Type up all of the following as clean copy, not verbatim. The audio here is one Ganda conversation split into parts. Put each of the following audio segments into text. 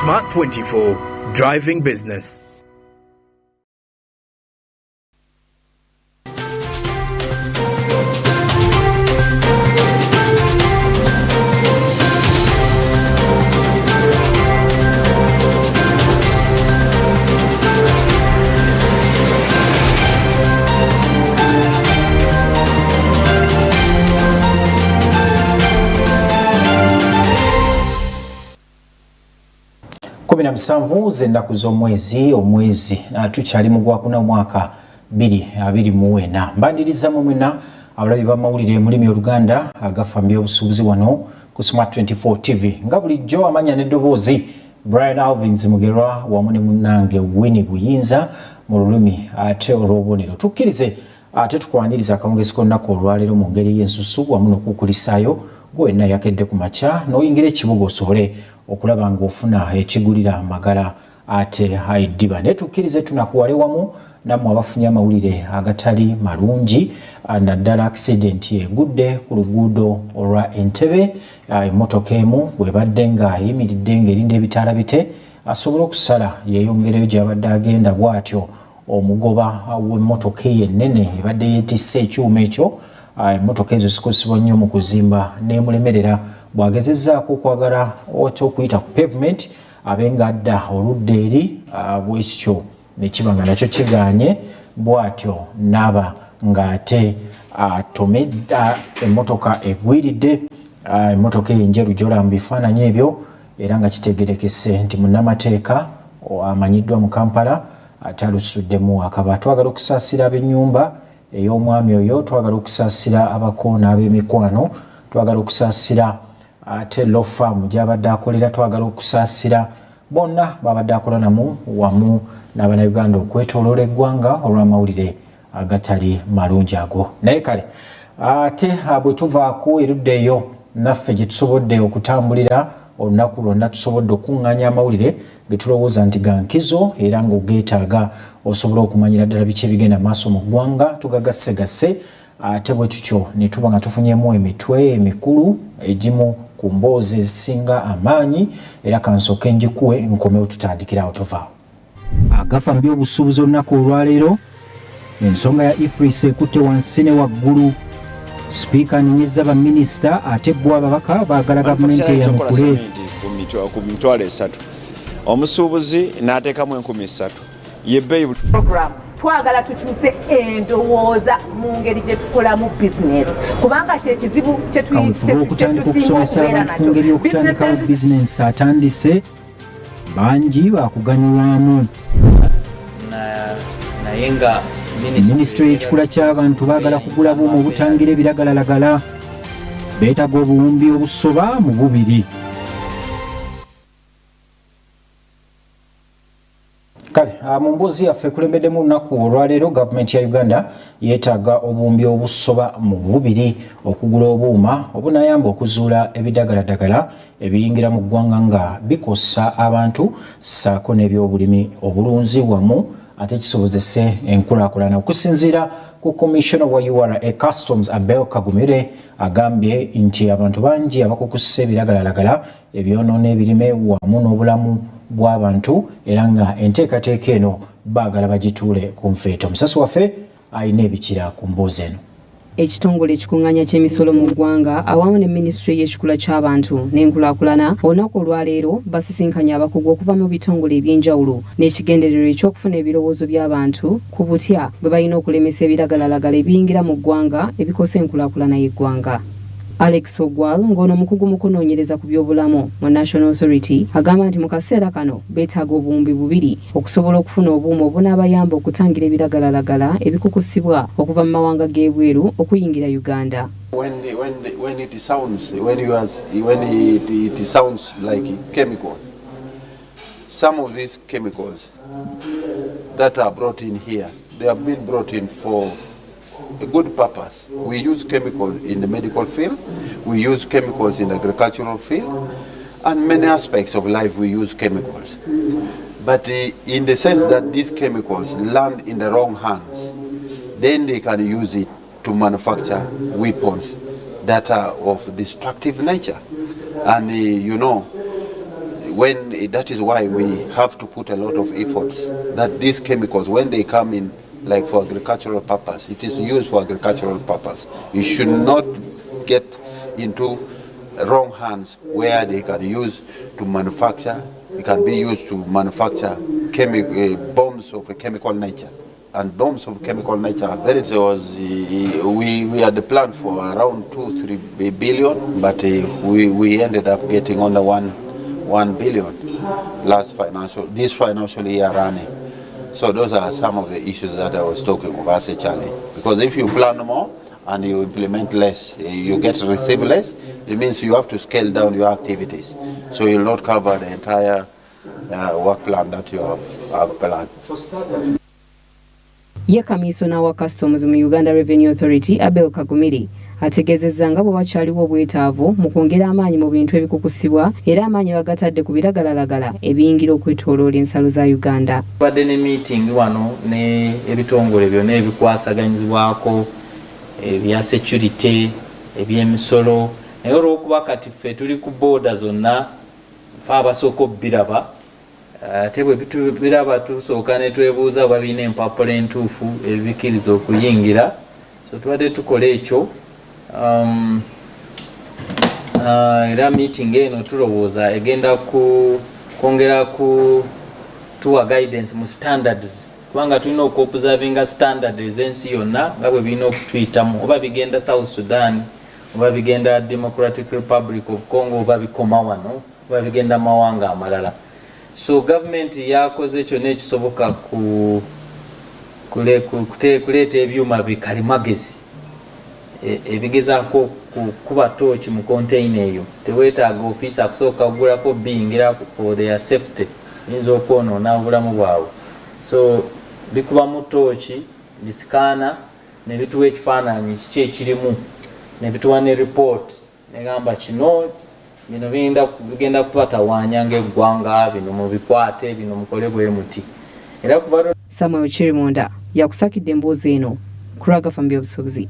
Smart 24, driving business. Kumi na msanvu z'ennaku z'omwezi tukyali mu Gwakuna mwaka 2024 mbandiriza mu mwena abalabi b'amawulire mulimi Oluganda Agafa Mu By'Obusuubuzi wano ku Smart 24 TV nga bulijjo amanya n'eddoboozi Brian Alvins Mugerwa wamu ne munnange Winnie Buyinza mu lulimi ate olw'obubonero tukkirize ate tukwaniriza akawungezi k'olunaku olwaleero mu ngeri y'ensusu wamu n'okukulisaayo gwenna yakedde ku makya n'oyingira ekibuga osobole okulaba ng'ofuna ekigulira amagala ate aiddiba netukkirize tunakuwale wamu nammwe abafunye amawulire agatali malungi naddala accident egudde ku luguudo olwa Entebbe emmotoka emu bwebadde nga ayimiridde ng'erinda ebitaala bite asobole okusala yeeyongereyo gy'abadde agenda bw'atyo omugoba w'emmotoka ennene ebadde yeetisse ekyuma ekyo emmotoka ezo zikozesebwa nnyo mu kuzimba n'emulemerera bwagezezzaako okwagala okuyita ku pavement abenga adda oludda eri bwekityo nekiba nga nakyo kigaanye bw'atyo n'aba ng'ate atomedda emmotoka egwiridde emmotoka enjeru gy'olaba mu bifaananyi ebyo era nga kitegerekese nti munnamateeka amanyiddwa mu Kampala ate alusuddemu akaba twagala okusaasira ab'ennyumba ey'omwami oyo twagala okusaasira abako n'ab'emikwano twagala okusaasira ate law firm gy'abadde akolera twagala okusaasira bonna babadde akola namu wamu n'Abannayuganda okwetooloola eggwanga olw'amawulire agatali malungi ago naye kale ate bwe tuvaako erudda eyo naffe gye tusobodde okutambulira olunaku lwonna tusobodde okuŋŋaanya amawulire ge tulowooza nti ga nkizo era ng'ogeetaaga osobola okumanyira ddala biki ebigenda maaso mu ggwanga tugagassegase ate bwe tutyo ne tuba nga tufunyemu emitwe emikulu egimu ku mboozi ezisinga amaanyi era kansooke njikuwe nkomewo tutandikirawo tovaawo. Agafa Mu By'Obusuubuzi olunaku olwaleero ensonga ya Ifris ekutte wansi ne waggulu Sipiika anennyezza baminisita ate bo ababaka baagala gavumenti eyanukule ku mitwalo 3 omusuubuzi n'ateekamu 3000 yebbeeyi program twagala tukyuse endowooza mu ngeri gye tukolamu bizinesi kubanga kyekizibu okutandika okusomesa abantu ku ngeri y'okutandikawo bizinesi atandise bangi bakuganyulwamu naye nga minisitule y'ekikula ky'abantu baagala kugula buuma obutangira ebiragalalagala beetaaga obuwumbi obusoba mu 2. Kale mu mboozi yaffe ekulembeddemu olunaku olwaleero gavumenti ya Uganda yeetaaga obuwumbi obusoba mu 2 okugula obuuma obunayamba okuzuula ebidagaladagala ebiyingira mu ggwanga nga bikosa abantu ssaako n'ebyobulimi obulunzi wamu ate kisobozese enkulaakulana okusinziira ku Commissioner wa URA Customs Abel Kagumire agambye nti abantu bangi abakukusa ebiragalalagala ebyonoona ebirime wamu n'obulamu bw'abantu era nga enteekateeka eno baagala bagituule ku nfeeto. Musasi waffe ayina ebikira ku mboozi eno. Ekitongole ekikuŋŋaanya ky'emisolo mu ggwanga awamu ne minisitule y'ekikula ky'abantu n'enkulaakulana olunaku olwaleero basisinkanye abakugu okuva mu bitongole eby'enjawulo n'ekigendererwa eky'okufuna ebirowoozo by'abantu ku butya bwe balina okulemesa ebiragalalagala ebiyingira mu ggwanga ebikosa enkulaakulana y'eggwanga. Alex Ogwal ng'ono mukugu mu kunoonyereza ku by'obulamu mu National Authority agamba nti mu kaseera kano beetaaga obuwumbi 2 okusobola okufuna obuuma obunaabayamba okutangira ebiragalalagala ebikukusibwa okuva mu mawanga g'ebweru okuyingira Uganda. When it sounds like chemicals, some of these chemicals that are brought in here, they have been brought in for a good purpose. We use chemicals in the medical field, we use chemicals in the agricultural field, and many aspects of life we use chemicals. But in the sense that these chemicals land in the wrong hands, then they can use it to manufacture weapons that are of destructive nature. And you know, that is why we have to put a lot of efforts that these chemicals, when they come in, like for agricultural purpose, it is used for agricultural purpose. You should not get into wrong hands where they can use to manufacture. It can be used to manufacture bombs of a chemical nature. And bombs of chemical nature are very. We had the plan for around 2-3 billion, but we ended up getting under 1 billion this financial year running. So those are some of the issues that I was talking about as a challenge. Because if you plan more and you implement less, you receive less, it means you have to scale down your activities. So you'll not cover the entire work plan that you have planned. Ye Kamisona wa Customs mu Uganda Revenue Authority Abel Kagumiri ategeezezza nga bwe wakyaliwo obwetaavu mu kwongera amaanyi mu bintu ebikukusibwa era amaanyi bagatadde ku biragalalagala ebiyingira okwetooloola ensalo za Uganda. Badde ne meeting wano ne ebitongole byonna ebikwasaganyizibwako ebya security eby'emisolo naye olw'okuba kati ffe tuli ku booda zonna fe abasooka obbiraba ate bwe biraba tusooka ne twebuuza oba birina empapula entuufu ebikiriza okuyingira so tubadde tukola ekyo era meeting eno tulowooza egenda kwongera tuwa guidance mu standards kubanga tulina okuobservinga standard ez'ensi yonna nga bwe birina okutuyitamu oba bigenda South Sudan oba bigenda Democratic Republic of Congo oba bikoma wano oba bigenda mawanga amalala. So government yakoze kyonna ekisoboka kuleeta ebyuma bikalimagezi ebigezaako kuba tooki mu container eyo teweetaaga ofiisa akusooka kugulako biyingira for their safety yinza okwonoona obulamu bwabwe. So bikuba mu tooki bisikaana ne bituwa ekifaananyi kiki ekirimu ne bituwa ne report negamba kino bino bigenda kubatawaanya ng'eggwanga bino mubikwate bino mukole bwe muti era kuva Samuel Chirimonda yakusakidde emboozi eno ku Agafa Mu By'Obusuubuzi.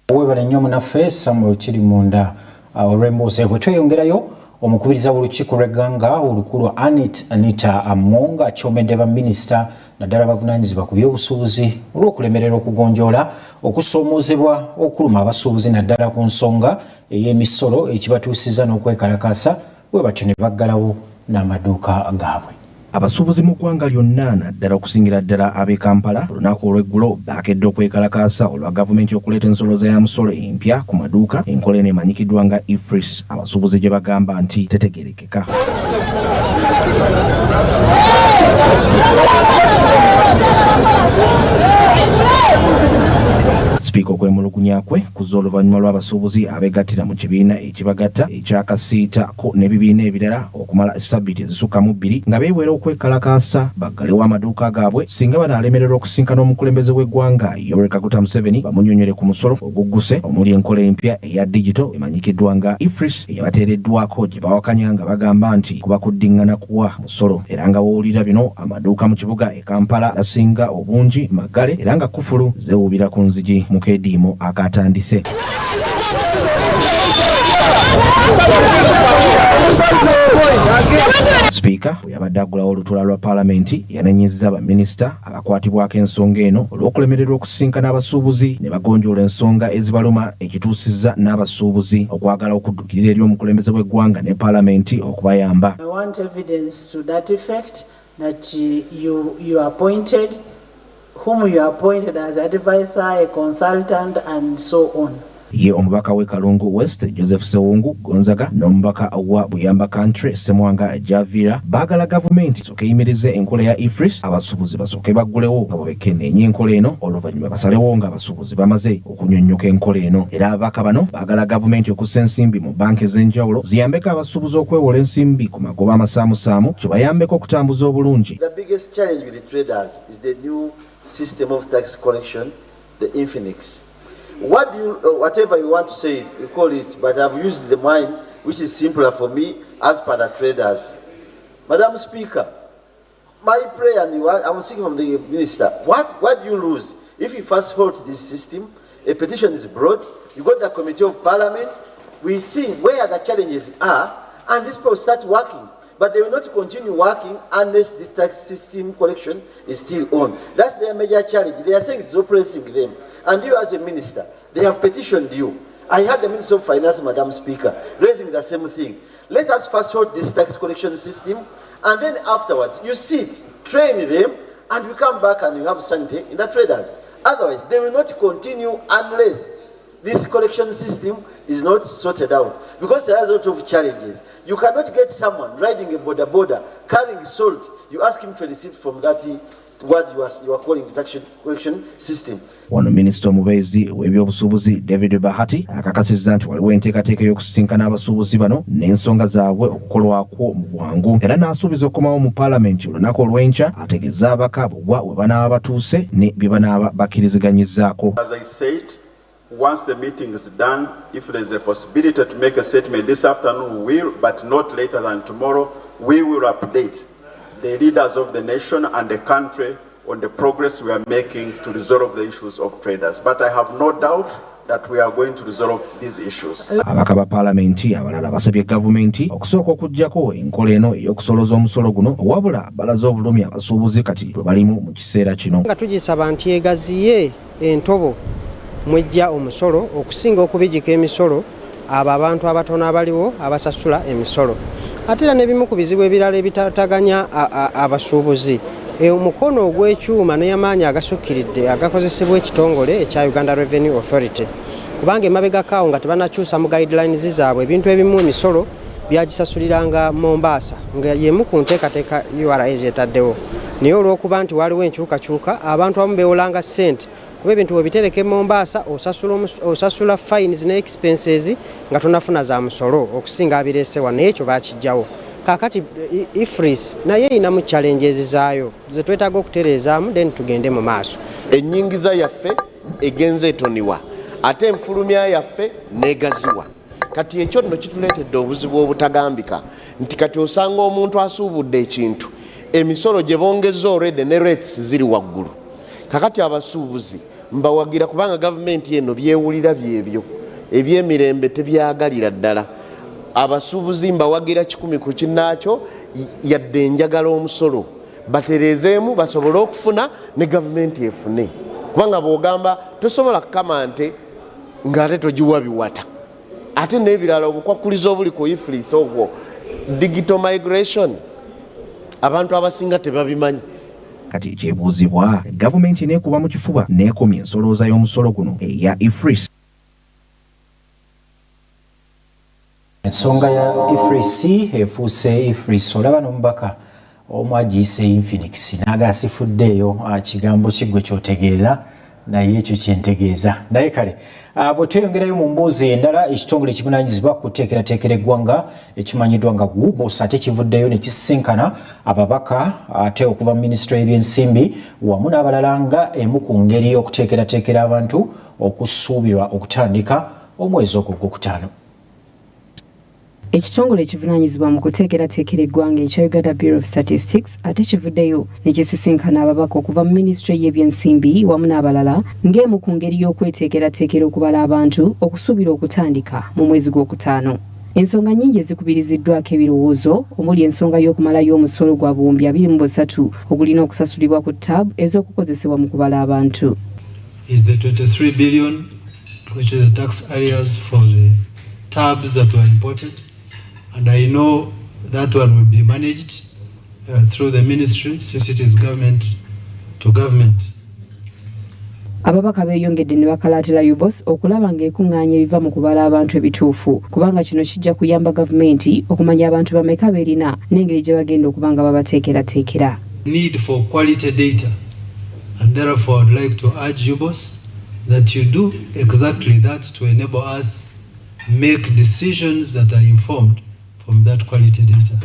Webale nnyo munaffe Samuel Chirimonda olw'emboozi bwe tweyongerayo omukubiriza w'olukiiko lw'egganga olukulu Anita Among akyomedde baminisita naddala bavunaanyizibwa ku by'obusuubuzi olw'okulemerera okugonjoola okusoomoozebwa okuluma abasuubuzi naddala ku nsonga ey'emisolo ekibatuusizza n'okwekalakaasa bwe batyo ne baggalawo n'amaduuka gaabwe. Abasuubuzi mu ggwanga lyonna naddala okusingira ddala ab'e Kampala olunaku olw'eggulo baakedde okwekalakaasa olwa gavumenti okuleeta ensoloza ya musolo empya ku maduuka enkola eno emanyikiddwa nga IFRIS abasuubuzi gye bagamba nti tetegerekeka. Sipiika okwemulugunya kwe kuzza oluvannyuma lw'abasuubuzi abeegattira mu kibiina ekibagatta ekyakasiitako n'ebibiina ebirala okumala essabbiiti ezisukka mu 2 nga beewera okwekalakaasa baggalewo amaduuka gaabwe singa banaalemererwa okusinkana omukulembeze w'eggwanga Yoweri Kaguta Museveni bamunnyonnyole ku musolo ogugguse omuli enkola empya eya digito emanyikiddwa nga IFRIS eyabateereddwako gye bawakanya nga bagamba nti kuba kuddiŋŋana kuwa musolo era nga woowulira bino amaduuka mu kibuga e Kampala gasinga obungi maggale era nga kufulu zeewuubira ku nzigi mu keediimo akatandise. Sipiika bwe yabadde aggulawo olutuula lwa paalamenti yaneenyezza baminisita abakwatibwako ensonga eno olw'okulemererwa okusinkana abasuubuzi ne bagonjoola ensonga ezibaluma ekituusizza n'abasuubuzi okwagala okuddukirira eri omukulembeze w'eggwanga ne paalamenti okubayamba. I want evidence to that effect that you appointed whom you appointed as advisor, a consultant, and so on. Ye omubaka w'e Kalungu West Joseph Sewungu Gonzaga n'omubaka wa Buyamba Country Semwanga Javira baagala gavumenti soke eyimirize enkola ya IFRIS abasuubuzi basooke baggulewo nga bwekenneenya enkola eno oluvannyuma basalewo nga abasuubuzi bamaze okunnyonnyoka enkola eno era ababaka bano baagala gavumenti okussa ensimbi mu banka ez'enjawulo ziyambeko abasuubuzi okwewola ensimbi ku magoba amasaamusaamu kibayambeko okutambuza obulungi. The biggest challenge with the traders is the new system of tax collection, the Infinix. Whatever you want to say, you call it, but I've used the mine, which is simpler for me as per the traders. Madam Speaker, my prayer, and I'm speaking from the minister, what do you lose if you fast forward this system? A petition is brought, you got the Committee of Parliament, we see where the challenges are, and these people start working. But they will not continue working unless the tax system collection is still on. That's their major challenge. They are saying it's oppressing them. And you as a minister, they have petitioned you. I had the Minister of Finance, Madam Speaker, raising the same thing. Let us fast forward this tax collection system, and then afterwards, you sit, train them, and you come back and you have sanity in the traders. Otherwise, they will not continue unless this collection system is not sorted out. Because there are a lot of challenges. You cannot get someone riding a border, carrying salt. You ask him for a receipt from that, what you are calling the tax collection system. Ono Minisita omubeezi w'ebyobusuubuzi David Bahati akakasizza nti waliwo enteekateeka y'okusisinkana abasuubuzi bano n'ensonga zaabwe okukolwako mu bwangu era n'asuubiza okukomawo mu paalamenti olunaku olw'enkya ategeeza abaka bugwa we banaaba batuuse ne bye banaaba bakkiriziganyizzaako. As I said, once the meeting is done, if there is a possibility to make a statement this afternoon, we will, but not later than tomorrow, we will update the leaders of the nation and the country on the progress we are making to resolve the issues of traders. But I have no doubt that we are going to resolve these issues. Abaka ba paalamenti abalala basabye gavumenti okusooka okuggyako enkola eno ey'okusoloza omusolo guno wabula balaze obulumi abasuubuzi kati bwe balimu mu kiseera kino. Nga tugisaba nti egaziye entobo mwejja omusolo okusinga okubijjika emisolo abo abantu abatono abaliwo abasasula emisolo. Ate era n'ebimu ku bizibu ebirala ebitataganya abasuubuzi omukono ogw'ekyuma n'amaanyi agasukkiridde agakozesebwa ekitongole ekya Uganda Revenue Authority kubanga emabegakaawo nga tebanakyusa mu guidelines zaabwe ebintu ebimu emisolo byagisasuliranga Mombasa nga yemu ku nteekateeka URA zeetaddewo naye olw'okuba nti waliwo enkyukakyuka abantu abamu beewolanga ssente kuba ebintu webitereke Mombasa osasula fines ne expenses nga tonafuna za musolo okusinga abireesewa n'ekyo baakijjawo. Kakati IFRIS naye inamu challenges zaayo ze twetaaga okutereezaamu then tugende mu maaso. Ennyingiza yaffe egenze etoniwa ate enfulumya yaffe negaziwa. Kati ekyo nno kituleetedde obuzibu obutagambika nti kati osanga omuntu asuubudde ekintu emisolo gye bongezza already ne rates ziri waggulu. Kakati abasuubuzi mbawagira kubanga gavumenti eno byewulira byebyo eby'emirembe tebyagalira ddala. Abasuubuzi mbawagira 10 ku kinnaakyo yadde enjagala omusolo batereezeemu basobole okufuna ne gavumenti efune kubanga bw'ogamba tosobola kukama nte ng'ate togiwa biwata ate n'ebirala obukwakkulizo obuli ku IFRIS ogwo digital migration abantu abasinga tebabimanyi. Kati ekyebuuzibwa gavumenti neekuba mu kifuba neekomya ensolooza y'omusolo guno eya IFRIS. Ensonga ya IFRIS efuuse IFRIS olaba n'omubaka omu agiise Infinix n'agaasifuddeeyo kigambo kiggwe kyotegeeza naye ekyo kyentegeeza naye kale bwe tweyongerayo mu mbuuzi endala ekitongole ekivunaanyizibwa ku kuteekerateekera eggwanga ekimanyiddwa nga WOBOS ate kivuddeyo ne kisisinkana ababaka ate okuva mu minisitule y'ebyensimbi wamu n'abalala nga emu ku ngeri y'okuteekerateekera abantu okusuubirwa okutandika omwezi ogwo gwokutaano. Ekitongole ekivunaanyizibwa mu kuteekerateekera eggwanga ekya Uganda Bureau of Statistics ate kivuddeyo ne kisisinkana ababaka okuva mu minisitule y'ebyensimbi wamu n'abalala ng'emu ku ngeri y'okweteekerateekera okubala abantu okusuubira okutandika mu mwezi gwokutaano. Ensonga nnyingi ezikubiriziddwako ebirowoozo omuli ensonga y'okumalayo omusolo gwa buwumbi 23 ogulina okusasulibwa ku tab ez'okukozesebwa mu kubala abantu. Is the 23 billion which is the tax areas for the tabs that were imported. And I know that one will be managed through the ministry, since it is government to government. Ababaka beeyongedde ne bakalaatira UBOS okulaba ng'ekuŋŋaanya ebiva mu kubala abantu ebituufu kubanga kino kijja kuyamba gavumenti okumanya abantu bameka berina n'engeri gye bagenda okuba nga babateekerateekera. Need for quality data, and therefore I'd like to urge UBOS that you do exactly that to enable us make decisions that are informed from that quality data,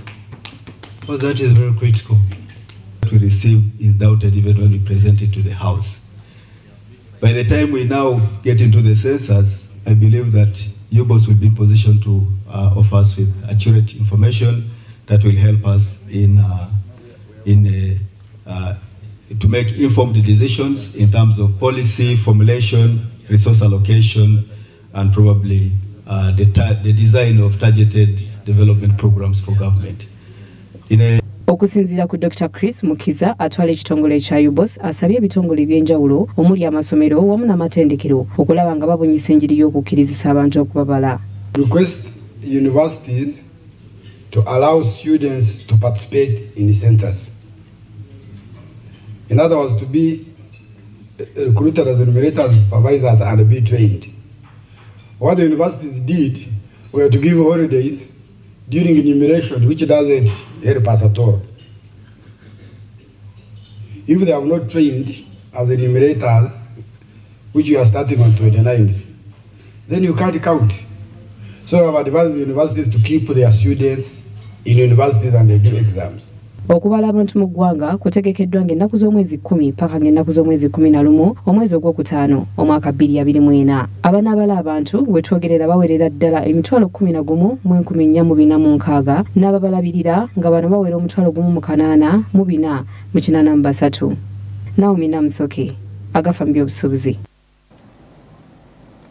because that is very critical. What we receive is doubted even when we present it to the House. By the time we now get into the census, I believe that UBOS will be in position to offer us with accurate information that will help us to make informed decisions in terms of policy formulation, resource allocation, and probably the design of targeted development programs for government. Okusinziira ku Dr. Chris Mukiza atwala ekitongole ekya UBOS asabye ebitongole ebyenjawulo omuli amasomero wamu n'amatendekero okulaba nga babunyisa enjiri y'okukkirizisa abantu okubabala. Request universities to allow students to participate in the centers. In other words, to be recruited as enumerators, supervisors, and be trained. What the universities did were to give holidays during enumeration, which doesn't help us at all. If they have not trained as enumerators, which you are starting on 29th, then you can't count. So I have advised the universities to keep their students in universities and they do exams. Okubala abantu mu ggwanga kutegekeddwa ng'ennaku z'omwezi 10 paka ng'ennaku z'omwezi 11 omwezi ogwokutaano omwaka 2024. Abanaabala abantu we twogerera bawerera ddala emitwalo 11,446 n'ababalabirira nga bano bawera omutwalo 1,883. Naomi Namusoke, Agafa Mu By'Obusuubuzi.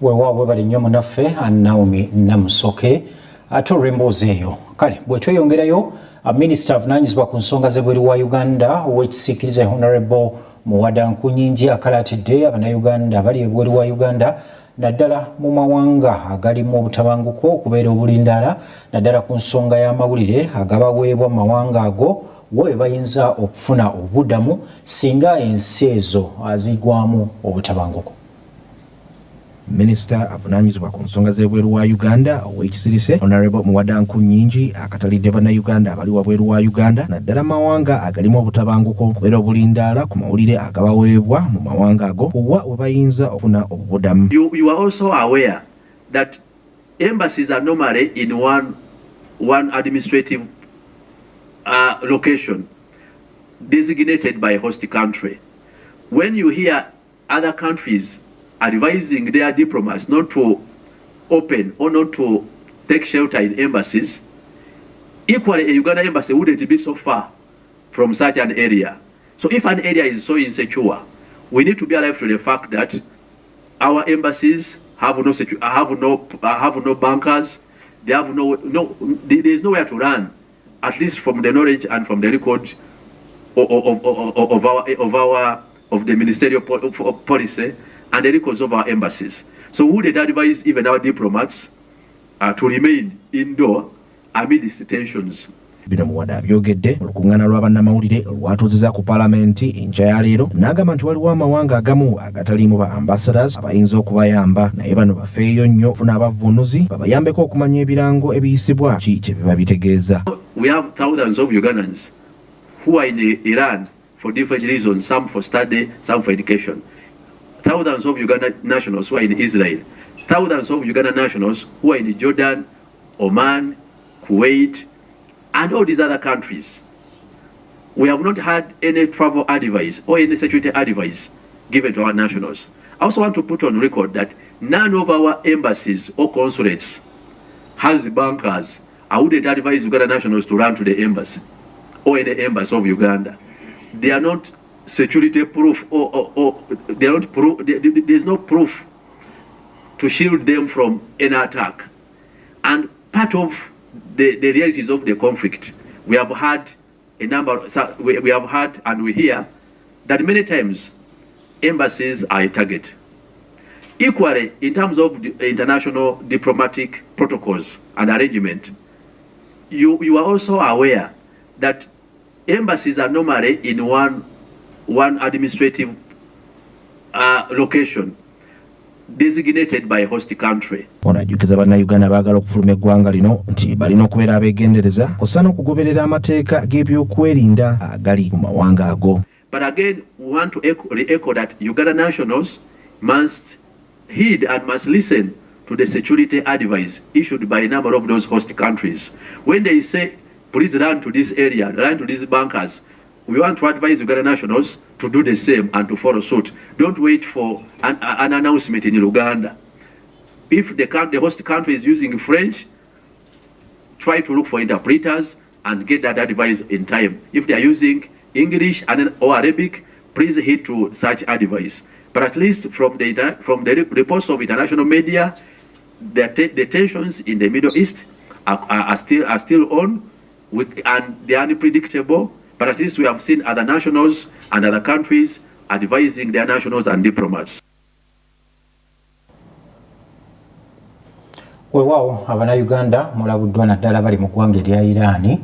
Weewaawo bali nnyo munaffe Naomi Namusoke ate emboozi eyo. Kale bwe tweyongerayo Minister avunaanyizibwa ku nsonga z'ebweru wa Uganda ow'ekisiikirize Honorable Muwadankunyingi akalatidde Abannayuganda abali ebweru wa Uganda naddala mu mawanga agalimu obutabanguko okubeera obulindaala naddala ku nsonga y'amawulire agabaweebwa mu mawanga ago we bayinza okufuna obuddamu singa ensi ezo azigwamu obutabanguko. Minister avunaanyizibwa ku nsonga z'ebweru wa Uganda ow'ekisirise Honorable Muwadankunyingi akatalidde Bannayuganda abali wabweru wa Uganda naddala mawanga agalimu obutabanguko okubeera obulindaala ku mawulire agabaweebwa mu mawanga ago kuwa we bayinza okufuna obuddamu. You are also aware that embassies are normally in one administrative location designated by a host country. When you hear other countries advising their diplomats not to open or not to take shelter in embassies, equally a Uganda embassy wouldn't be so far from such an area. So if an area is so insecure, we need to be alive to the fact that our embassies have no bunkers, they have there is nowhere to run, at least from the knowledge and from the record of the ministerial policy and the records of our embassies. So we would advise even our diplomats to remain indoor amid these tensions. Bino Muwada abyogedde mu lukuŋŋaana lw'abannamawulire olwatuuzizza ku paalamenti enkya ya leero n'agamba nti waliwo amawanga agamu agataliimu ba ambassadors abayinza okubayamba naye bano bafeeyo nnyo okufuna abavvuunuzi babayambeko okumanya ebirango ebiyisibwa ki kye biba bitegeeza. We have thousands of Ugandans who are in Iran for different reasons, some for study, some for education. Thousands of Uganda nationals who are in Israel. Thousands of Uganda nationals who are in Jordan, Oman, Kuwait, and all these other countries. We have not had any travel advice or any security advice given to our nationals. I also want to put on record that none of our embassies or consulates has bunkers. I wouldn't advise Uganda nationals to run to the embassy or any embassy of Uganda. They are not security proof or they are not proof. There's no proof to shield them from any attack. And part of the realities of the conflict, we have had a number. We have had and we hear that many times embassies are a target. Equally, in terms of the international diplomatic protocols and arrangement, you are also aware that embassies are normally in one administrative location designated by a host country. Ono ajjukiza Bannayuganda baagala okufuluma eggwanga lino nti balina okubeera abeegendereza kussa n'okugoberera amateeka g'ebyokwerinda agali mu mawanga ago. But again, we want to re-echo that Uganda nationals must heed and must listen to the security advice issued by a number of those host countries. When they say, please run to this area, run to these bunkers, we want to advise Uganda nationals to do the same and to follow suit. Don't wait for an announcement in Uganda. If the host country is using French, try to look for interpreters and get that advice in time. If they are using English or Arabic, please heed to such advice. But at least from the reports of international media, the tensions in the Middle East are still on, and they are unpredictable. But at least we have seen other nationals and other countries advising their nationals and diplomats. Weewaawo Abannayuganda mulabuddwa naddala bali mu ggwanga erya Iran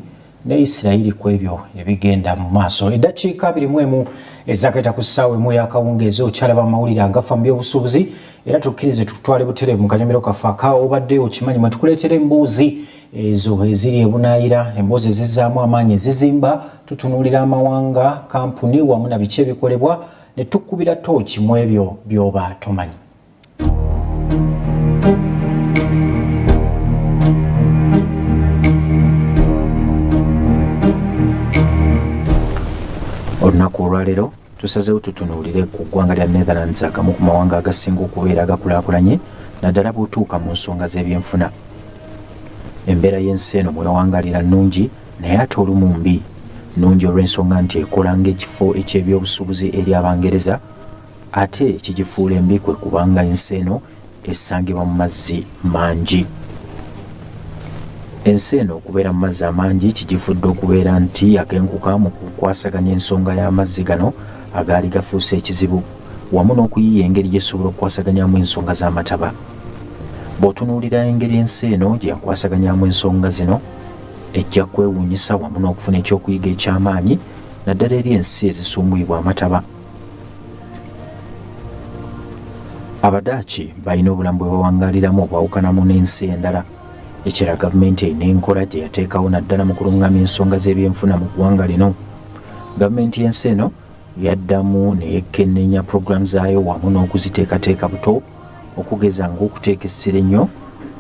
ne Isirayiri ku ebyo ebigenda mu maaso. Eddakiika 21 ezaketa ku ssaawa emu y'akawungeezi okyalaba amawulire agafa mu by'obusuubuzi era tukkirize tutwale butereevu mu kanyomero kaffe aka obadde okimanyi mwe tukuleetera emboozi ezo eziri ebunaayira, emboozi ezizzaamu amaanyi ezizimba, tutunuulira amawanga, kampuni wamu na biki ebikolebwa ne tukkubira ttooki mu ebyo by'oba tomanyi. Olunaku olwaleero tusazeewo tutunuulire ku ggwanga lya Netherlands agamu ku mawanga agasinga okubeera agakulaakulanye naddala bw'otuuka mu nsonga z'ebyenfuna. Embeera y'ensi eno mwewangalira nnungi naye ate olumu mbi. Nnungi olw'ensonga nti ekola ng'ekifo eky'ebyobusuubuzi eri Abangereza ate ekigifuula embi kwe kubanga ensi eno esangibwa mu mazzi mangi. Ensi eno okubeera mu mazzi amangi kigifudde okubeera nti akenkuka mu kukwasaganya ensonga y'amazzi gano agaali gafuuse ekizibu wamu n'okuyiiya engeri gyesobola okukwasaganyamu ensonga z'amataba. Bw'otunuulira engeri ensi eno gye yakwasaganyamu ensonga zino ejja kwewuunyisa wamu n'okufuna ekyokuyiga eky'amaanyi naddala eri ensi ezisumbuyibwa amataba. Abadaaki balina obulamu bwe bawangaaliramu obwawukanamu n'ensi endala. Ekira gavumenti erina enkola gye yateekawo naddala mu kulungamya ensonga z'ebyenfuna mu ggwanga lino. Gavumenti y'ensi eno yaddamu ne yekenneenya puroguramu zaayo wamu n'okuziteekateeka buto okugeza ng'okuteeka essira ennyo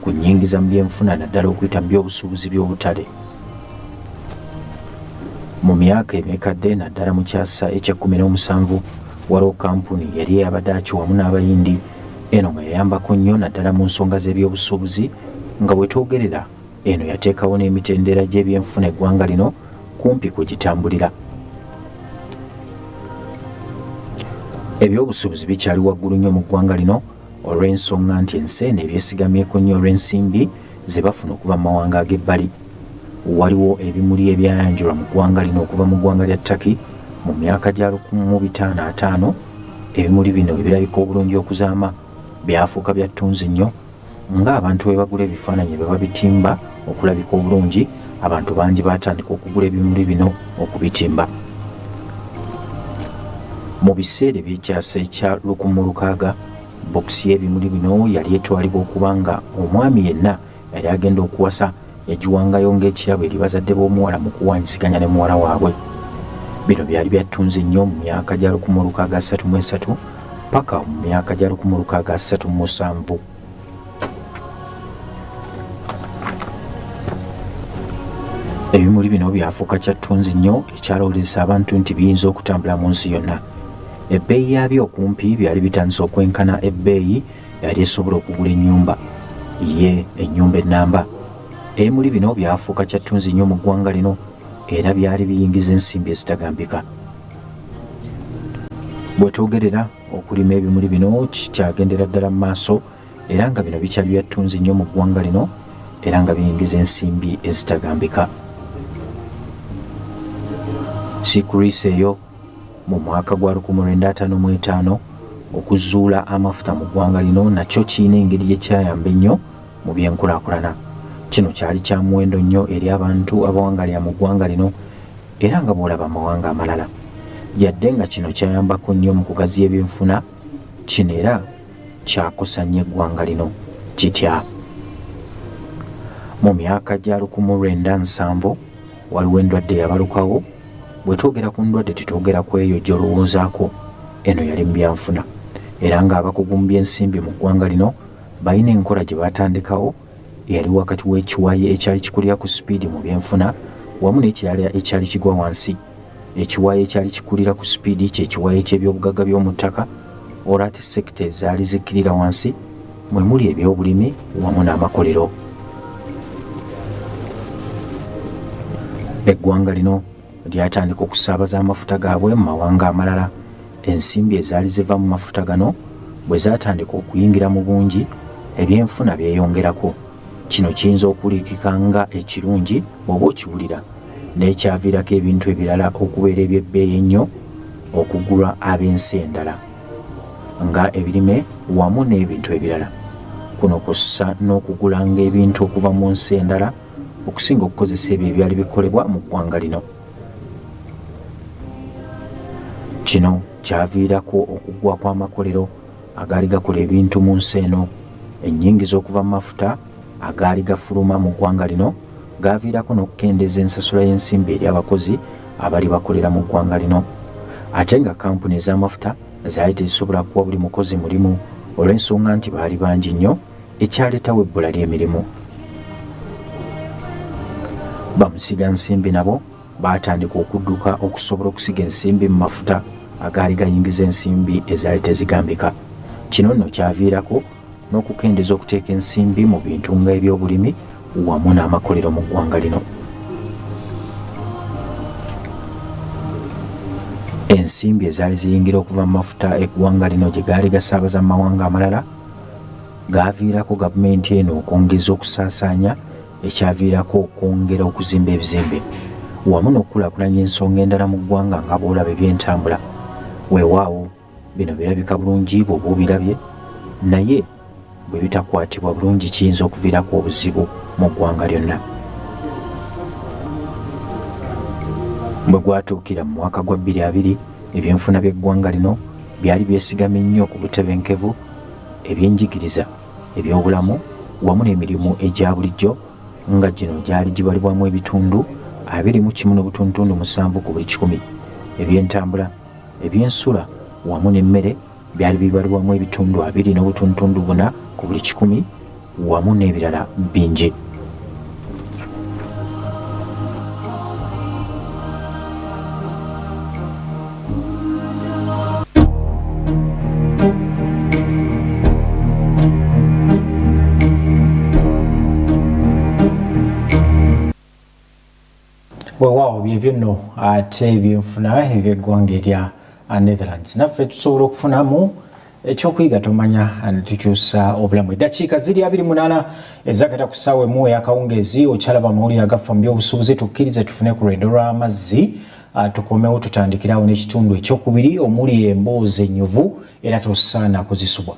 ku nnyingiza mu byenfuna naddala okuyita mu by'obusuubuzi by'obutale. Mu myaka emikadde naddala mu kyasa ekya-17 waliwo kampuni yali ey'Abadaaki wamu n'Abayindi eno nga yayambako nnyo naddala mu nsonga z'ebyobusuubuzi nga bwe twogerera eno yateekawo n'emitendera gy'ebyenfuna eggwanga lino kumpi kwe gitambulira. Ebyobusuubuzi bikyali waggulu nnyo mu ggwanga lino olw'ensonga nti ensi eno ebyesigamyeko nnyo olw'ensimbi ze bafuna okuva mu mawanga ag'ebbali. Waliwo ebimuli ebyayanjulwa mu ggwanga lino okuva mu ggwanga lya Turkey mu myaka gya 1550. Ebimuli bino ebirabika obulungi okuzaama byafuuka bya ttunzi nnyo ng'abantu bwe bagula ebifaananyi bye babitimba okulabika obulungi, abantu bangi baatandika okugula ebimuli bino okubitimba. Mu biseera eby'ekyasa ekya 1600 bokisi y'ebimuli bino yali etwalibwa okuba nga omwami yenna yali agenda okuwasa yagiwangayo ng'ekirabo eri bazadde b'omuwala mu kuwanyisiganya ne muwala waabwe. Bino byali byattunze nnyo mu myaka gya 1633 paka mu myaka gya 1637. Ebimuli bino byafuuka kyattunzi nnyo ekyalowooleza abantu nti biyinza okutambula mu nsi yonna. Ebbeeyi yaabyo okumpi byali bitandise okwenkana ebbeeyi yali esobola okugula ennyumba ennyumba ennamba. Ebimuli bino byafuuka kyattunzi nnyo mu ggwanga lino era byali biyingiza ensimbi ezitagambika. Bwe twogerera okulima ebimuli bino kikyagendera ddala mu maaso era nga bino bikyali byattunzi nnyo mu ggwanga lino era nga biyingiza ensimbi ezitagambika. Sikuriisa eyo mu mwaka gwa 1955 okuzuula amafuta mu ggwanga lino nakyo kirina engeri gye kyayamba ennyo mu byenkulaakulana. Kino kyali kya muwendo nnyo eri abantu abawangalira mu ggwanga lino era nga bw'olaba amawanga amalala. Yadde nga kino kyayambako nnyo mu kugaziya ebyenfuna, kino era kyakosa nnyo eggwanga lino kitya. Mu myaka gya 1907 waliwo endwadde yabalukawo. Bwe twogera ku ndwadde tetwogera ku eyo gy'olowoozaako, eno yali mu byanfuna era ng'abakugu mu by'ensimbi mu ggwanga lino balina enkola gye baatandikawo eyali wakati w'ekiwayi ekyali kikulira ku sipiidi mu byenfuna wamu n'ekirala ekyali kigwa wansi. Ekiwayi ekyali kikulira ku sipiidi ky'ekiwayi eky'ebyobugagga by'omu ttaka olwo ate sekita ezaali zikkirira wansi mwe muli ebyobulimi wamu n'amakolero. Eggwanga lino lyatandika okusaabaza amafuta gaabwe mu mawanga amalala. Ensimbi ezaali ziva mu mafuta gano bwe zaatandika okuyingira mu bungi, ebyenfuna byeyongerako Kino kiyinza okulikika nga ekirungi bw'oba okiwulira n'ekyaviirako ebintu ebirala okubeera eby'ebbeeyi ennyo okugulwa ab'ensi endala nga ebirime wamu n'ebintu ebirala. Kuno kussa n'okugulanga ebintu okuva mu nsi endala okusinga okukozesa ebyo ebyali bikolebwa mu ggwanga lino. Kino kyaviirako okuggwa kw'amakolero agaali gakola ebintu mu nsi eno. Ennyingiza okuva mu mafuta agaali gafuluma mu ggwanga lino gaaviirako n'okukendeeza ensasula y'ensimbi eri abakozi abali bakolera mu ggwanga lino. Ate nga kampuni ez'amafuta zaali tezisobola kuwa buli mukozi mulimu olw'ensonga nti baali bangi nnyo, ekyaleetawo ebbula ly'emirimu. Bamusiga nsimbi nabo baatandika okudduka okusobola okusiga ensimbi mu mafuta agaali gayingiza ensimbi ezaali tezigambika. Kino nno kyaviirako n'okukendeeza okuteeka ensimbi mu bintu ng'ebyobulimi wamu n'amakolero mu ggwanga lino. Ensimbi ezaali ziyingira okuva mu mafuta eggwanga lino gye gaali gasaabaza mu mawanga amalala gaaviirako gavumenti eno okwongeza okusaasaanya, ekyaviirako okwongera okuzimba ebizimbe wamu n'okukulaakulanya ensonga endala mu ggwanga nga bw'olaba eby'entambula. Weewaawo bino birabika bulungi bw'oba obirabye, naye bwe bitakwatibwa bulungi kiyinza okuviirako obuzibu mu ggwanga lyonna. Bwe gwatuukira mu mwaka gwa 2020 ebyenfuna by'eggwanga lino byali byesigamye nnyo ku butebenkevu, ebyenjigiriza, ebyobulamu wamu n'emirimu egya bulijjo nga gino gyali gibalibwamu ebitundu 21.7 ku buli 100. Ebyentambula, ebyensula wamu n'emmere byali bibalibwamu ebitundu 20.4 ku buli 100 wamu n'ebirala bingi. Weewaawo byebyo nno ate ebyenfuna eby'eggwanga erya Netherlands. Naffe tusobola okufunamu ekyokuyiga tomanya tukyusa obulamu. Eddakiika ziri 28 ezagata ku ssaawa emu ey'akawungeezi okyalaba amawulire agafa mu by'obusuubuzi. Tukkirize tufune ku lwendo lw'amazzi tukomewo tutandikirawo n'ekitundu ekyokubiri omuli emboozi ennyuvu era tosaana kuzisubwa.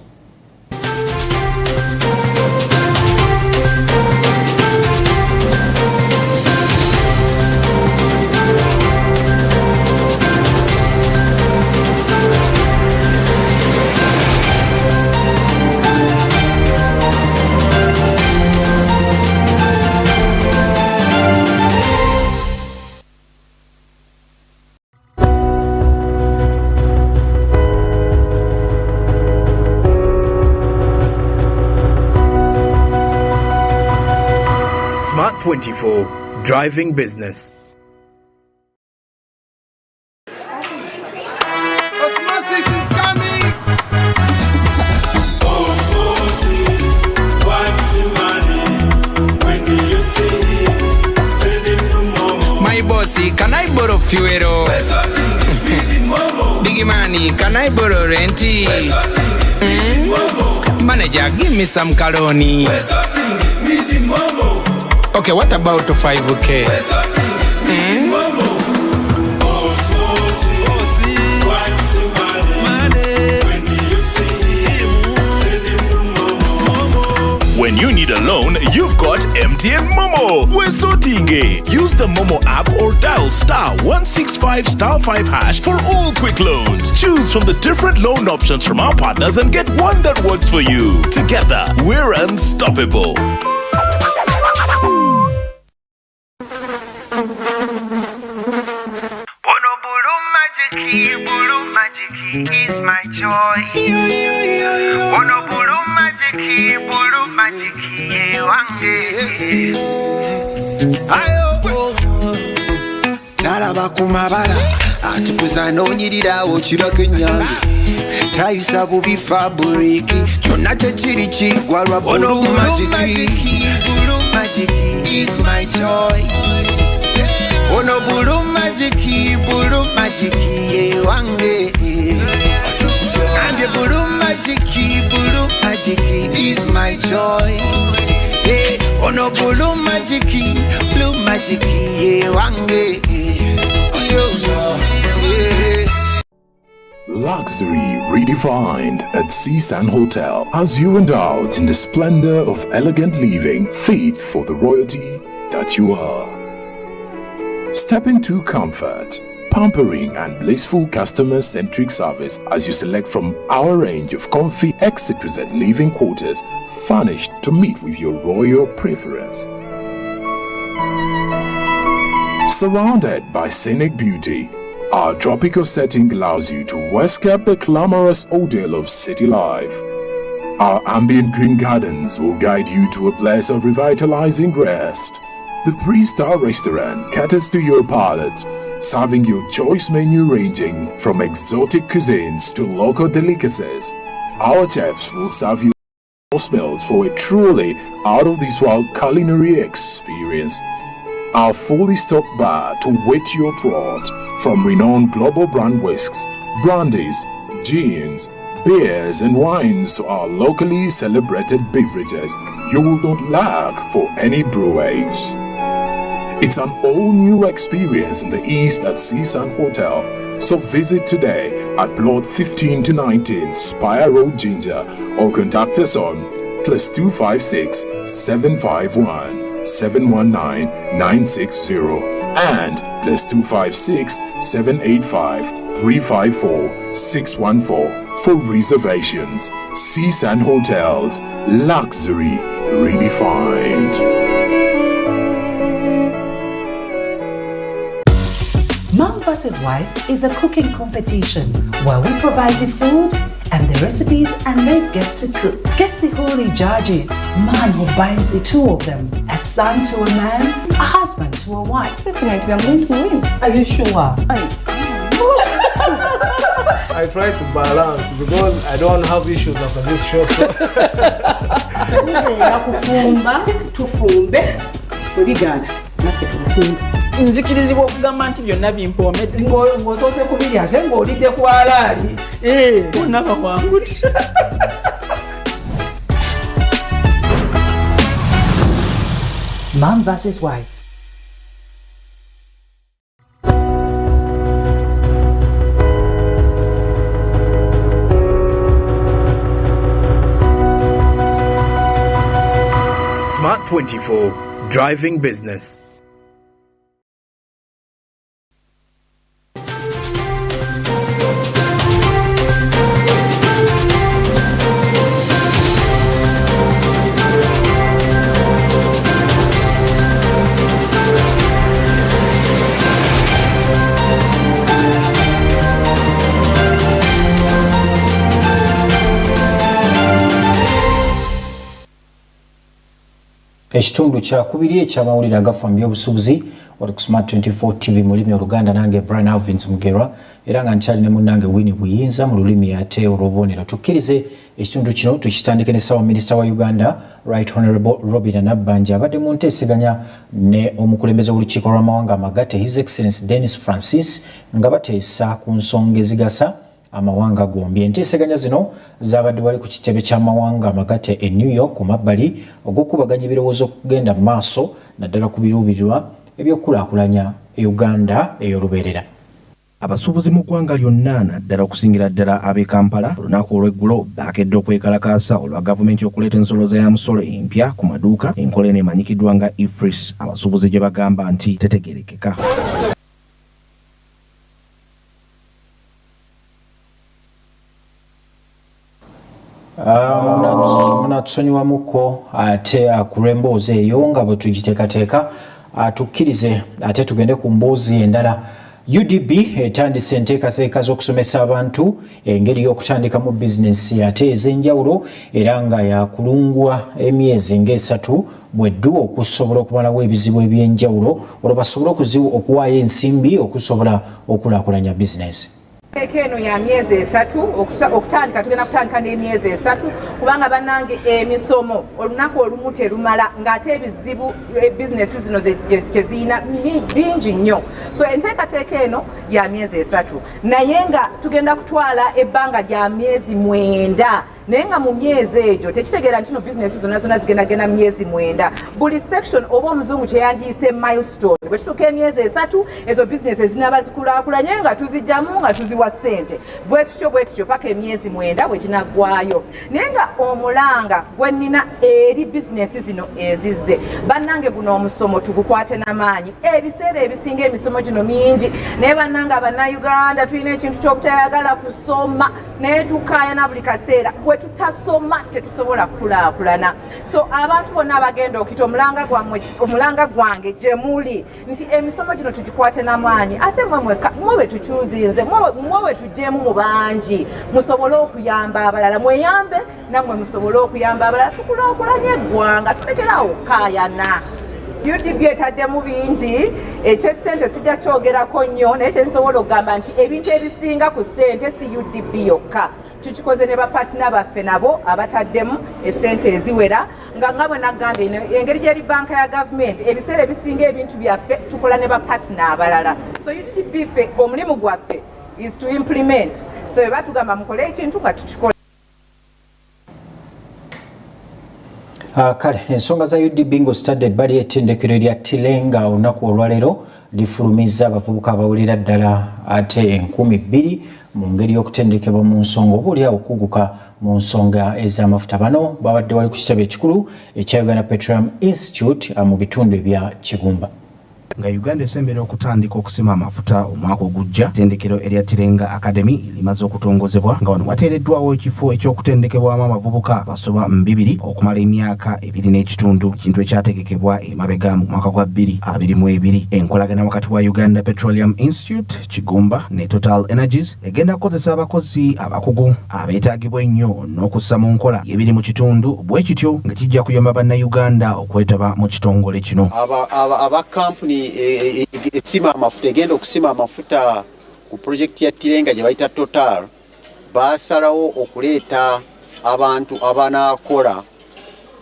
Smart 24, driving business. Osmosis is coming. Osmosis, what's the money? When do you see him? Send him to Momo. My bossy, can I borrow fuel? Biggie money, can I borrow renty? Manager, give me some caloni. Okay, what about 5K? When you need a loan, you've got MTN Momo. Wesotinge. Use the Momo app or dial *165*5# for all quick loans. Choose from the different loan options from our partners and get one that works for you. Together, we're unstoppable. Is my joy. Ono bulu majiki wange. Ayo talaba kumabala atukuza nonyirirawo kirako enyange tayisa bubi fabriki kyonna kyekiri kigwa lwa bulu majiki is my choice. Ono bulu majiki wange. And the bulu majiki is my choice. Hey, ono blue magic ye wange Luxury redefined at Seasan Hotel as you indulge in the splendor of elegant living fit for the royalty that you are. Step into comfort, pampering and blissful customer-centric service as you select from our range of comfy, exquisite living quarters furnished to meet with your royal preference. Surrounded by scenic beauty, our tropical setting allows you to escape the glamorous ordeal of city life. Our ambient green gardens will guide you to a place of revitalizing rest. The 3-star restaurant caters to your palate, serving your choice menu ranging from exotic cuisines to local delicacies. Our chefs will serve you course meals for a truly out-of-this-world culinary experience. Our fully stocked bar to whet your throat, from renowned global brand whisks, brandies, gins, beers and wines to our locally celebrated beverages, you will not lack for any brewage. It's an all-new experience in the East at Seasan Hotel. So visit today at plot 15 to 19 Spire Road, Ginger, or contact us on +256 751 719 960 and +256 785 354 614 for reservations. Seasan Hotels, luxury redefined. Mom vs. Wife is a cooking competition where we provide the food and the recipes and they get to cook. Guess the holy judges. Man who binds the two of them. A son to a man, a husband to a wife. Definitely, I'm going to win. Are you sure? I try to balance because I don't have issues after this show. Nzikirizibwa okugamba nti byonna bimpomedde ng'osoose kubirya ate ng'olidde ku alaali bonnaba kwanguti. Mom vs. Wife. Smart 24, driving business. Ekitundu kyakubiri ekyamawulire Agafa Mu By'Obusuubuzi wali ku Smart 24 TV mu lulimi Oluganda, nange Brian Alvins Mugerwa era nga nkyali ne munnange Winnie Buyinza mu lulimi ate olw'obubonero. Tukkirize ekitundu kino tukitandike ne Ssawa Minisita wa Uganda Right Honourable Robert Nabbanja abadde mu nteeseganya ne omukulembeze w'olukiiko lw'amawanga amagatte His Excellency Dennis Francis nga bateesa ku nsonga ezigasa amawanga gombi. Enteeseganya zino zabadde wali ku kitebe ky'amawanga amagatte e New York ku mabbali ogw'okubaganya ebirowoozo okugenda mu maaso naddala ku biruubirirwa ebyokulaakulanya Uganda ey'olubeerera. Abasuubuzi mu ggwanga lyonna naddala okusingira ddala ab'e Kampala olunaku olw'eggulo baakedde okwekalakaasa olwa gavumenti okuleeta ensoloza ya musolo empya ku maduuka, enkola eno emanyikiddwa nga IFRIS, abasuubuzi gye bagamba nti tetegerekeka. Munatusonyiwamuko ate ku emboozi eyo nga bwe tugiteekateeka tukkirize ate tugende ku mboozi endala. UDB etandise enteekateeka z'okusomesa abantu engeri y'okutandikamu bizinensi ate ez'enjawulo era nga yakulungwa emyezi ng'esatu bweddu okusobola okumalawo ebizibu eby'enjawulo olwo basobole okuwaayo ensimbi okusobola okulaakulanya bizinensi. Eno ya myezi esatu okutandika tugenda kutandika n'emyezi esatu kubanga bannange emisomo olunaku olumu terumala ng'ate ebizibu bizinesi zino gye ziyina bingi nnyo. So enteekateeka eno ya myezi esatu naye nga tugenda kutwala ebbanga lya myezi 9 naye nga mu myezi egyo tekitegeera nti no bizinesi zonna zonna zigendagenda mu myezi 9 buli section oba omuzungu kyeyandiyise milestone bwe tutuuka emyezi 3 ezo bizinesi ezinaba zikulaakulanye nga tuzijjamu nga tuziwa ssente bwe tutyo paka emyezi 9 bwe ginaggwayo naye nga omulanga gwe nnina eri bizinesi zino ezizze bannange guno omusomo tugukwate n'amaanyi ebiseera ebisinga emisomo gino mingi naye bannange abannayuganda tulina ekintu ky'obutayagala kusoma naye tukaayana buli kaseera bwe tutasoma tetusobola kukulaakulana so abantu bonna abagenda okita omulanga gwange gye muli nti emisomo gino tugikwate n'amaanyi ate mwe bwe tukyuzinze mwe bwe tuggyemu mu bangi musobole okuyamba abalala mweyambe nammwe musobole okuyamba abalala tukulaakulanye eggwanga tulekeraawo okukaayana UDB etaddemu bingi ekyessente sijja kyogerako nnyo naye kyensobola okugamba nti ebintu ebisinga ku ssente si UDB yokka tukikoze ne bapatina baffe nabo abataddemu essente eziwera nga bwe naggamba engeri gyeri banka ya gavumenti ebiseera ebisinga ebintu byaffe tukola ne bapatina abalala so UDB ffe omulimu gwaffe is to implement so bwe batugamba mukole ekintu nga tukikola. Kale ensonga za UDB ng'ositadde ebbali ettendekero erya Tilenga olunaku olwaleero lifulumiza abavubuka abawulira ddala ate 2,000 mu ngeri y'okutendekebwa mu nsonga obaolyawo okuguka mu nsonga ez'amafuta. Bano babadde wali ku kitabo ekikulu ekya Uganda Petroleum Institute mu bitundu ebya Kigumba. Nga Uganda esembera okutandika okusima amafuta omwaka ogujja, ettendekero erya Tilenga Academy limaze okutongozebwa nga wano wateereddwawo ekifo eky'okutendekebwamu abavubuka basoba 200 okumala emyaka 2 n'ekitundu, kintu ekyategekebwa emabega mu mwaka gwa 2022. Enkolagana wakati wa Uganda Petroleum Institute, Kigumba ne Total Energies egenda kukozesa abakozi abakugu abeetaagibwa ennyo n'okussa mu nkola y'ebiri mu kitundu, bwe kityo nga kijja kuyamba bannayuganda okwetaba mu kitongole kino. Aba company esima amafuta egenda okusima amafuta ku project ya Tilenga gye bayita Total basalawo okuleeta abantu abanaakola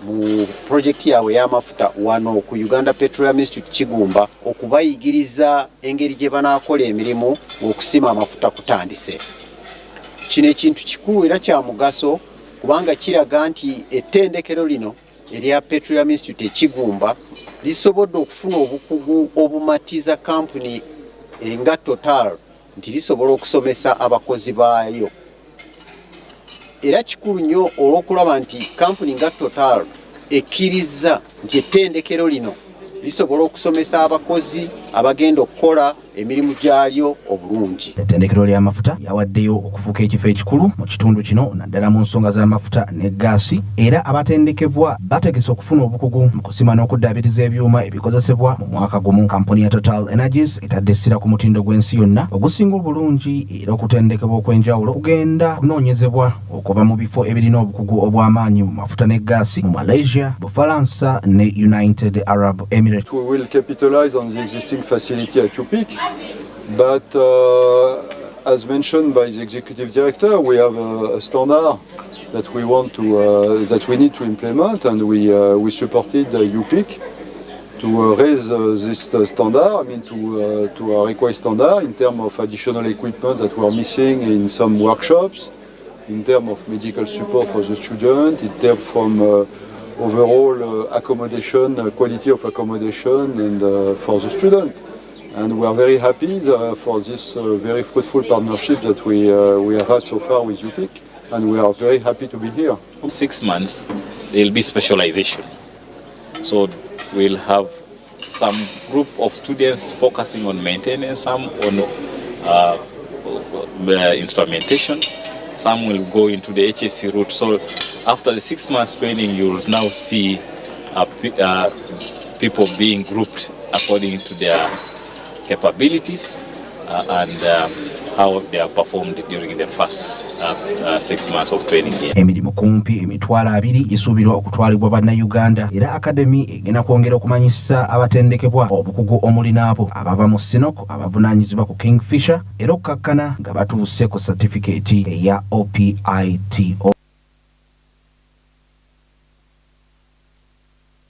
mu project yaabwe y'amafuta wano ku Uganda Petroleum Institute Kigumba okubayigiriza engeri gye banaakola emirimu okusima amafuta kutandise. Kino ekintu kikulu era kya mugaso kubanga kiraga nti ettendekero lino erya Petroleum Institute Ekigumba lisobodde okufuna obukugu obumatiza kampuni nga Total nti lisobola okusomesa abakozi baayo. Era kikulu nnyo olw'okulaba nti kampuni nga Total ekkiriza nti ettendekero lino lisobola okusomesa abakozi abagenda okukola emirimu gyalyo obulungi. Ettendekero ly'amafuta yawaddeyo okufuuka ekifo ekikulu mu kitundu kino naddala mu nsonga z'amafuta ne gaasi, era abatendekebwa bategese okufuna obukugu mu kusima n'okuddaabiriza ebyuma ebikozesebwa mu mwaka gumu. Kampuni ya Total Energies etadde essira ku mutindo gw'ensi yonna ogusinga obulungi, era okutendekebwa okw'enjawulo kugenda kunoonyezebwa okuva mu bifo ebirina obukugu obw'amaanyi mu mafuta ne gaasi mu Malaysia, Bufalansa ne United Arab Emirates. We will capitalize on the existing facility at UPIC. But as mentioned by the executive director, we have a standard that we want to that we need to implement, and we supported UPIC to raise this standard. I mean to a required standard in terms of additional equipment that we are missing in some workshops, in terms of medical support for the student, in terms from overall accommodation, quality of accommodation, and for the student. And we are very happy for this very fruitful partnership that we have had so far with UPIC, and we are very happy to be here. 6 months, there will be specialization. So we'll have some group of students focusing on maintenance, some on instrumentation, some will go into the HSC route. So after the 6 months training, you will now see people being grouped according to their capabilities and how they are performed during the first 6 months of training here. Emirimu kumpi emitwalo 2 gisuubirwa okutwalibwa bannayuganda, era Academy egenda kwongera okumanyisa abatendekebwa obukugu omulinaabo abava mu Sinok abavunaanyizibwa ku Kingfisher, era okkakkana nga batuuse ku certificate eya OPITO.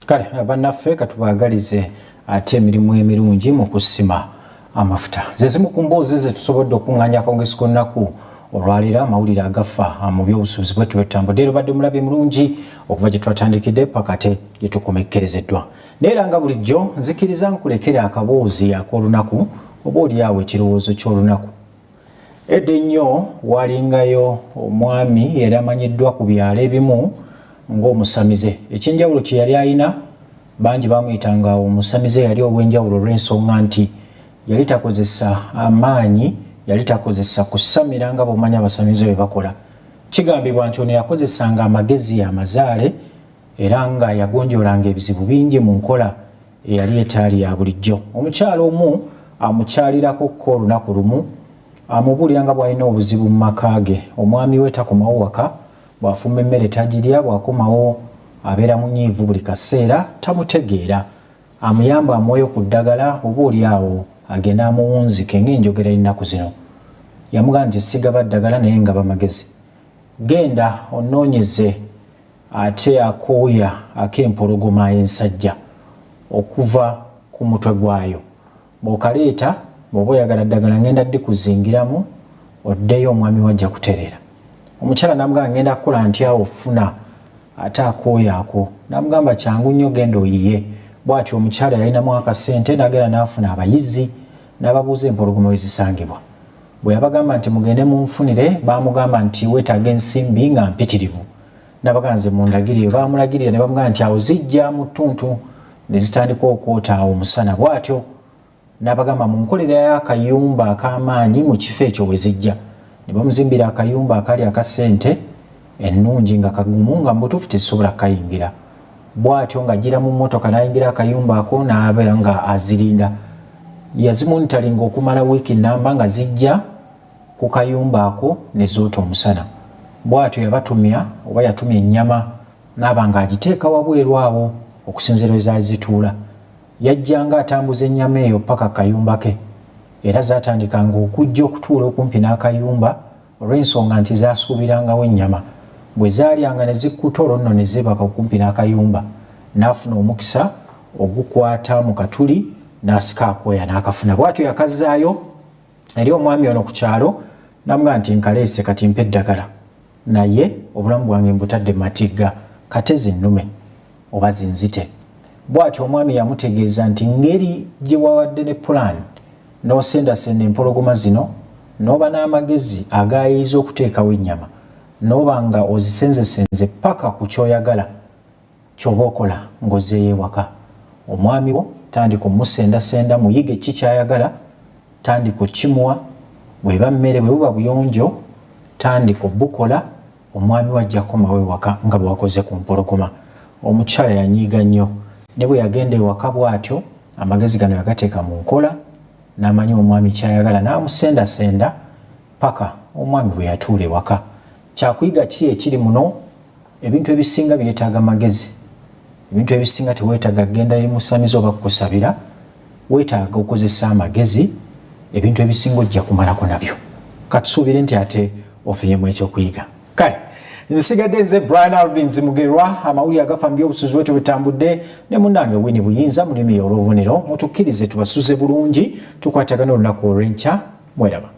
Kale bannaffe katubaagalize ate emirimu emirungi mu kusima amafuta. Zezimu ku mboozi ze tusobodde okuŋŋaanya akawungezi k'olunaku olwalira amawulire agafa mu by'obusuubuzi bwettu bwetutambudde era badde mulabe mulungi okuva gye twatandikidde paka te gye tukomekkerezeddwa neera nga bulijjo nzikiriza nkulekere akaboozi ak'olunaku oba oliawo ekirowoozo ky'olunaku edda ennyo walingayo omwami yali amanyiddwa ku byalo ebimu ng'omusamize ekyenjawulo kye yali ayina bangi bamuyitanga omusamize yali obw'enjawulo olw'ensonga nti yali takozesa amaanyi yali takozesa kusamira nga bw'omanyi abasamize bwe bakola kigambibwa nti ono yakozesanga amagezi amazaale era nga yagonjoolanga ebizibu bingi mu nkola eyali etaali ya bulijjo omukyalo omu amukyalirako ko olunaku lumu amubuulira nga bw'alina obuzibu mu maka ge omwami we takomawo waka bw'afumba emmere tagirya bw'akomawo abeera munyiivu buli kaseera tamutegeera amuyamba amuweyo ku ddagala oba oliawo agenda amuwunzike ng'enjogera ennaku zino yamugamba nti sigaba ddagala naye nga bamagezi genda onoonyeze ate akooya ak'empologoma ensajja okuva ku mutwe gwayo bw'okaleeta bw'oba oyagala ddagala ngenda ddikuzingiramu oddeyo omwami wajja kutereera omukyala namugamba ngenda kukola ntya ofuna ate akooya ako namugamba kyangu nnyo genda oyiye bw'atyo omukyala yalinamu akasente n'agenda n'afuna abayizi n'ababuuza empologoma we zisangibwa bwe yabagamba nti mugende munfunire baamugamba nti weetaaga ensimbi nga mpitirivu n'abagamba nze mundagirire baamulagirira ne bamugamba nti awo zijja mu ttuntu ne zitandika okwota awo omusana bw'atyo n'abagamba mu nkolera y'akayumba ak'amaanyi mu kifo ekyo we zijja ne bamuzimbira akayumba akali akasente ennungi nga kagumu nga mu butuufu tezisobola kukayingira bw'atyo ng'ajjira mu mmotoka n'ayingira akayumba ako n'abeera nga azirinda yazimonitalinga okumala wiiki nnamba nga zijja ku kayumba ako ne zoota omusana bw'atyo yabatumya oba yatumya ennyama n'aba ng'agiteeka wabweru awo okusinziira we zaali zituula yajjanga atambuza ennyama eyo paka kayumba ke era zaatandikanga okujja okutuula okumpi n'akayumba olw'ensonga nti zaasuubirangawo ennyama bwe zaalyanga ne zikkuta olwo nno ne zeebaka okumpi n'akayumba n'afuna omukisa ogukwata mu katuli n'asika akooya n'akafuna bw'atyo yakazzaayo eri omwami ono ku kyalo n'amugamba nti nkaleese kati mpa eddagala naye obulamu bwange mbutadde mu matigga kate zinnume oba zinzite bw'atyo omwami yamutegeeza nti ngeri gye wawadde ne pulaani n'osendasenda empologoma zino n'oba n'amagezi agayiza okuteekawo ennyama n'oba nga ozisenzesenze paka ku kyoyagala ky'oba okola ng'ozeeyo ewaka omwami wo tandika omusendasenda muyige ki kyayagala tandika okkimuwa bw'eba mmere bwe buba buyonjo tandika obukola omwami wajja kukomawo ewaka nga bwe wakoze ku mpologoma omukyala yanyiiga nnyo ne bwe yagenda ewaka bw'atyo amagezi gano yagateeka mu nkola n'amanyi omwami kyayagala n'amusendasenda paka omwami bwe yatuula ewaka kyakuyiga ki ekiri muno ebintu ebisinga byetaaga magezi ebintu ebisinga teweetaaga genda eri musamiza oba kukusabira weetaaga okozesa amagezi ebintu ebisinga ojja kumalako nabyo katusuubire nti ate ofunyemu ekyokuyiga kale nsigadde nze Brian Alvin Zimugerwa amawulire agafa mu by'obusuubuzi bwettu bwetambudde ne munnange Winnie Buyinza mulimi olw'obubonero mutukkirize tubasuze bulungi tukwatagana olunaku olw'enkya mweraba